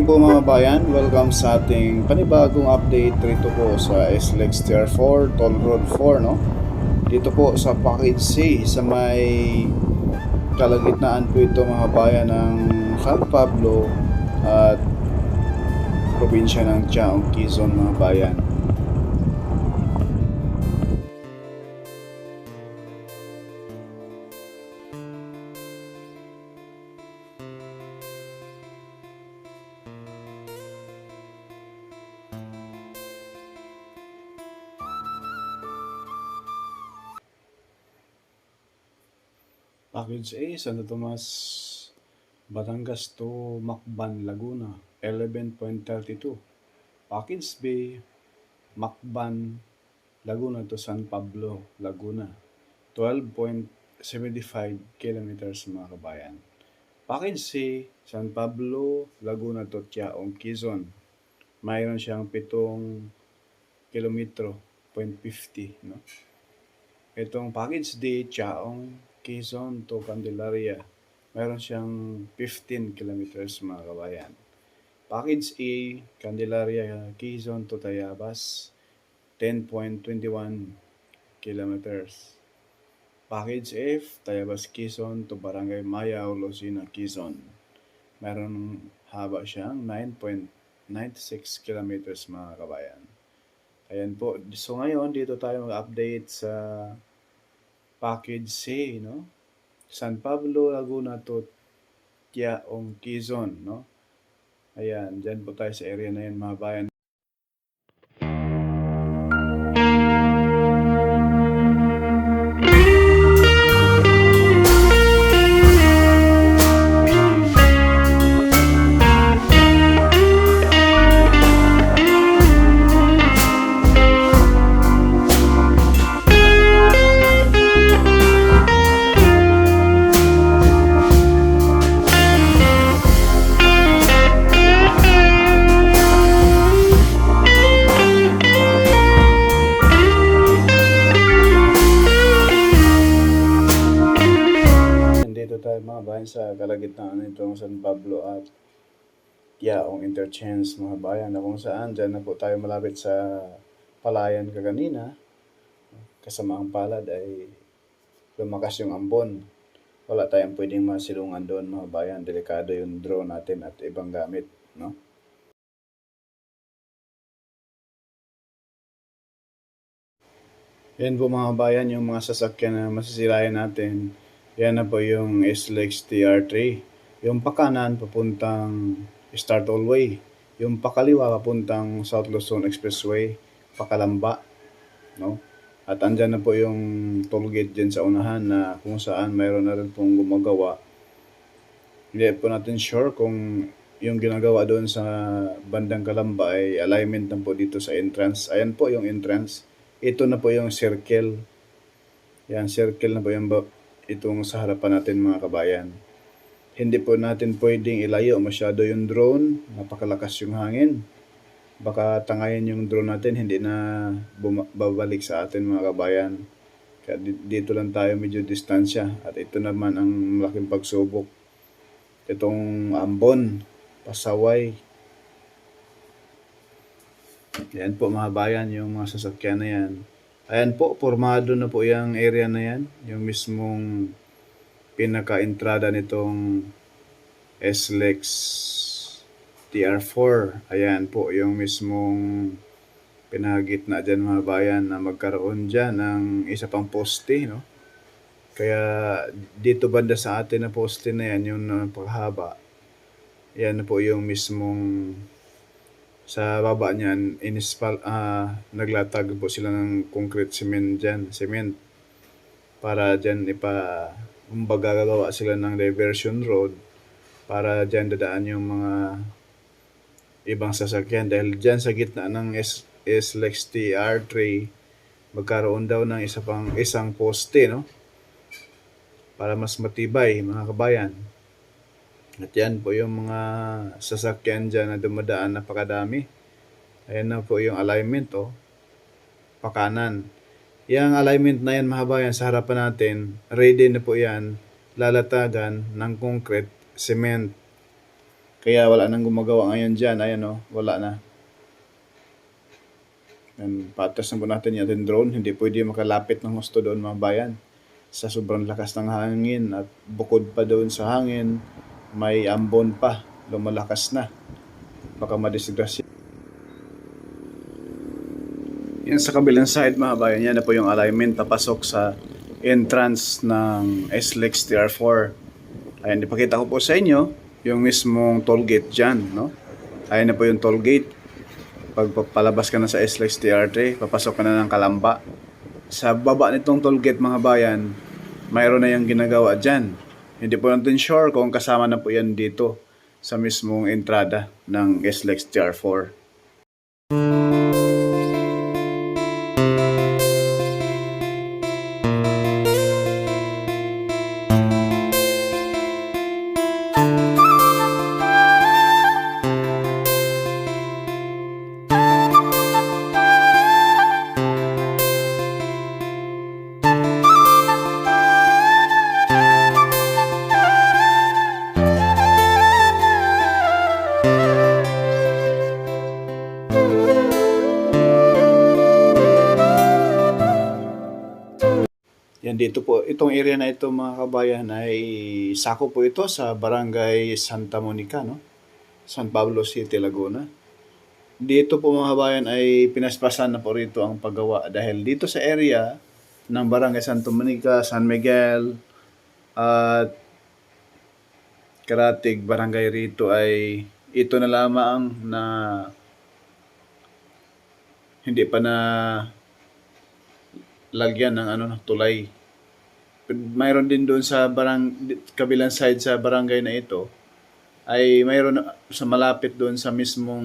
morning po mga bayan, welcome sa ating panibagong update rito po sa SLEX TR4 Toll Road 4 no? Dito po sa Package C sa may kalagitnaan po ito mga bayan ng San Pablo at probinsya ng Chaong, Quezon mga bayan. Package A, Santo Tomas, Batangas to Macban, Laguna, 11.32. Package B, Macban, Laguna to San Pablo, Laguna, 12.75 kilometers mga kabayan. Package C, San Pablo, Laguna to Chaong, Quezon. Mayroon siyang 7 kilometro, 0.50, no? Itong package D, Chaong, Quezon to Candelaria, mayroon siyang 15 kilometers mga kabayan. Package A, Candelaria, Quezon to Tayabas, 10.21 kilometers. Package F, Tayabas, Quezon to Barangay Mayaw, Lucena, Quezon. Meron haba siyang 9.96 kilometers mga kabayan. Ayan po. So ngayon, dito tayo mag-update sa Package C, no? San Pablo, Laguna to Chaong, Quezon, no? Ayan, dyan po tayo sa area na yan mga bayan. Tayo mga bayan sa kalagitnaan nitong San Pablo at Chaong Interchange mga bayan, na kung saan dyan na po tayo malapit sa palayan kaganina. Kasama ang palad ay lumakas yung ambon. Wala tayong pwedeng masilungan doon mga bayan, delikado yung drone natin at ibang gamit, no? Yan po mga bayan, yung mga sasakyan na masisirayan natin. Yan na po yung SLEX TR3. Yung pakanan papuntang Star Tollway. Yung pakaliwa papuntang South Luzon Expressway, Pakalamba, no? At andyan na po yung toll gate dyan sa unahan na kung saan mayroon na rin pong gumagawa. Hindi po natin sure kung yung ginagawa doon sa bandang Kalamba ay alignment na po dito sa entrance. Ayan po yung entrance. Ito na po yung circle. Yan, circle na po yung itong sa harapan natin mga kabayan. Hindi po natin pwedeng ilayo masyado yung drone. Napakalakas yung hangin. Baka tangayin yung drone natin, hindi na babalik sa atin mga kabayan. Kaya dito lang tayo medyo distansya. At ito naman ang malaking pagsubok. Itong ambon, pasaway. Yan po mga bayan, yung mga sasakyan na yan. Ayan po, formado na po yung area na yan. Yung mismong pinaka-entrada nitong SLEX TR4. Ayan po, yung mismong pinagitna dyan mga bayan na magkaroon dyan ng isa pang poste, no? Kaya dito banda sa atin na poste na yan, yung paghaba. Yan po yung mismong sa baba niyan, naglatag po sila ng concrete cement dyan, cement. Para dyan kumbaga gagawa sila ng diversion road para dyan dadaan yung mga ibang sasakyan. Dahil dyan sa gitna ng SLEX TR3, magkaroon daw ng isang poste, no? Para mas matibay mga kabayan. At yan po yung mga sasakyan dyan na dumadaan, napakadami. Ayan na po yung alignment, oh. Pakanan. Yung alignment na yan mga bayan sa harapan natin, ready na po yan, lalatagan ng concrete, cement. Kaya wala nang gumagawa ngayon dyan. Ayan o, wala na. And patas na po natin yung ating drone. Hindi pwede makalapit ng husto doon mga bayan. Sa sobrang lakas ng hangin at bukod pa doon sa hangin, may ambon pa. Lumalakas na. Baka madisgrasya. Yan sa kabilang side mga bayan, yan na po yung alignment papasok sa entrance ng SLEX TR4. Ayan, ipakita ko po sa inyo yung mismong toll gate dyan, no? Ayan na po yung toll gate. Pag palabas ka na sa SLEX TR3, papasok ka na ng Kalamba. Sa baba nitong toll gate mga bayan, mayroon na yung ginagawa dyan. Hindi po natin sure kung kasama na po yan dito sa mismong entrada ng SLEX TR4. Yan dito po, itong area na ito mga kabayan ay sako po ito sa Barangay Santa Monica, no? San Pablo City, Laguna. Dito po mga kabayan ay pinaspasan na po rito ang paggawa dahil dito sa area ng Barangay Santa Monica, San Miguel at Karatig Barangay rito ay ito na lamang na hindi pa na lagyan ng tulay. Mayroon din doon sa kabilang side sa barangay na ito ay mayroon sa malapit doon sa mismong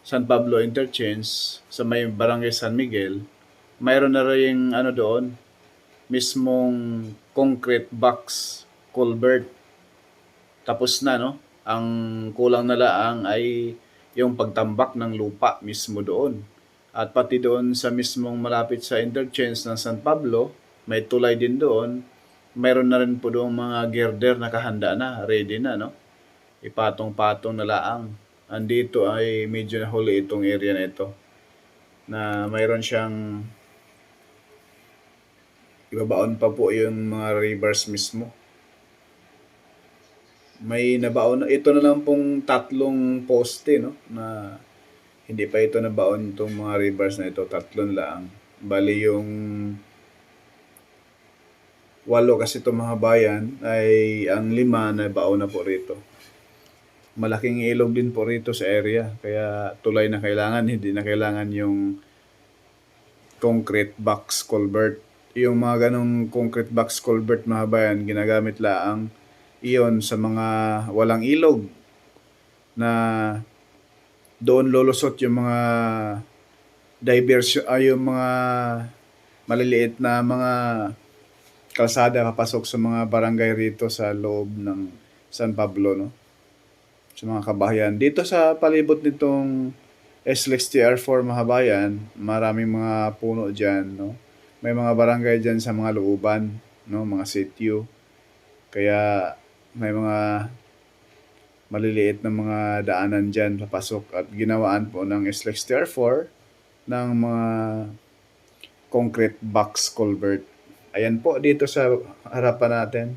San Pablo Interchange sa may Barangay San Miguel, mayroon na rin doon mismong concrete box culvert. Tapos na, no? Ang kulang na laang ay yung pagtambak ng lupa mismo doon. At pati doon sa mismong malapit sa interchange ng San Pablo, may tulay din doon. Mayroon na rin po doon mga girder na kahanda na, ready na, no? Ipatong-patong na laang. Andito ay medyo nahuli itong area na ito. Na mayroon siyang ibabaon pa po yung mga rivers mismo. May nabaon, ito na lang pong 3 poste, no? Na hindi pa ito nabaon itong mga rivers na ito, 3 lang. Bali yung 8 kasi itong mga bayan ay ang 5 na baon na po rito. Malaking ilog din po rito sa area, kaya tulay na kailangan, hindi na kailangan yung concrete box culvert. Yung mga ganong concrete box culvert mga bayan, ginagamit laang iyon sa mga walang ilog na doon lolusot yung mga diversion ay yung mga maliliit na mga kalsada papasok sa mga barangay rito sa loob ng San Pablo, no? Sa mga kabahayan. Dito sa palibot nitong SLEX TR4 mga bayan, maraming mga puno dyan, no? May mga barangay dyan sa mga looban, no? Mga sitio. Kaya may mga maliliit na mga daanan dyan papasok at ginawaan po ng SLEX TR4 ng mga concrete box culvert. Ayan po dito sa harapan natin.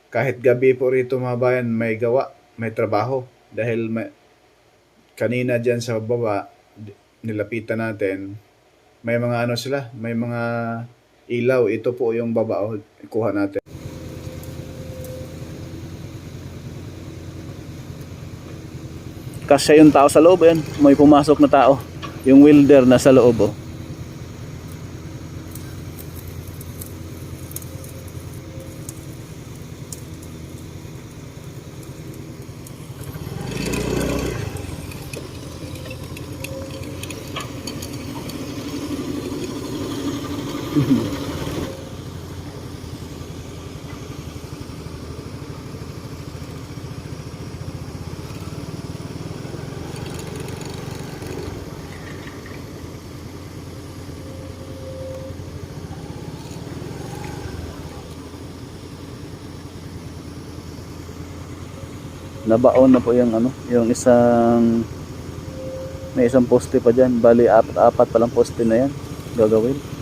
Kahit gabi po rito mga bayan may gawa, may trabaho. Dahil kanina dyan sa baba, nilapitan natin, may mga sila, may mga ilaw. Ito po yung baba, kuha natin. Kasi yung tao sa loob, yan, may pumasok na tao. Yung welder na sa loob, oh. nabaon na po yung ano, yung isang, may isang poste pa dyan. Bali, apat palang poste na yan gagawin.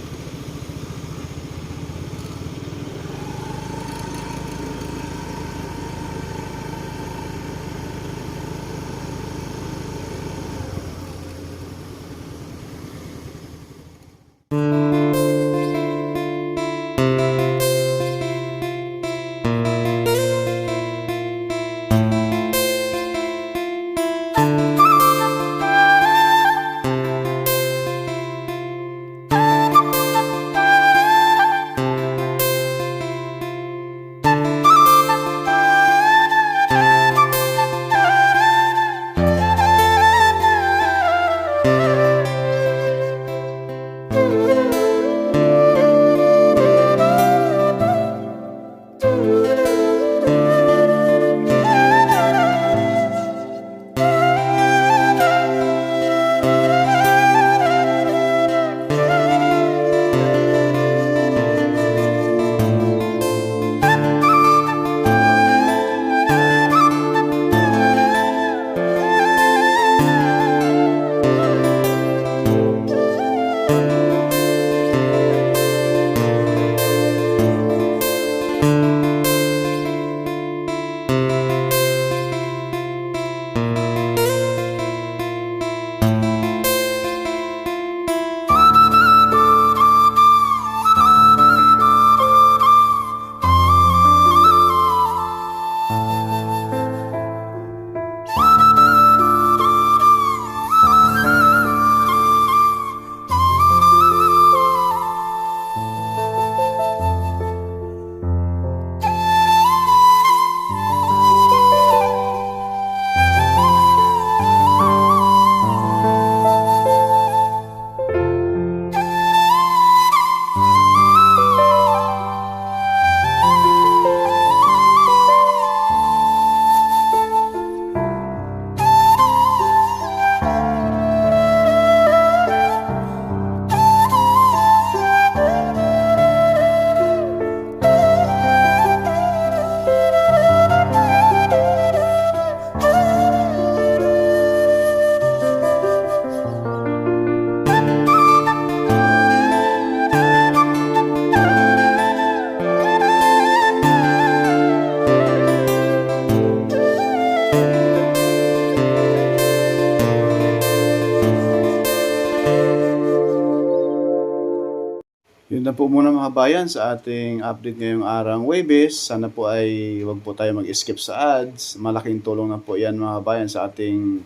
Yun na po muna mga bayan sa ating update ngayong araw Huwebes. Sana po ay wag po tayo mag-skip sa ads. Malaking tulong na po yan mga bayan sa ating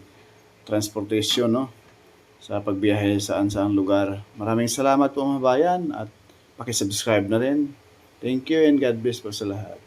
transportation, no? Sa pagbiyahe saan lugar. Maraming salamat po mga bayan at paki-subscribe na rin. Thank you and God bless po sa lahat.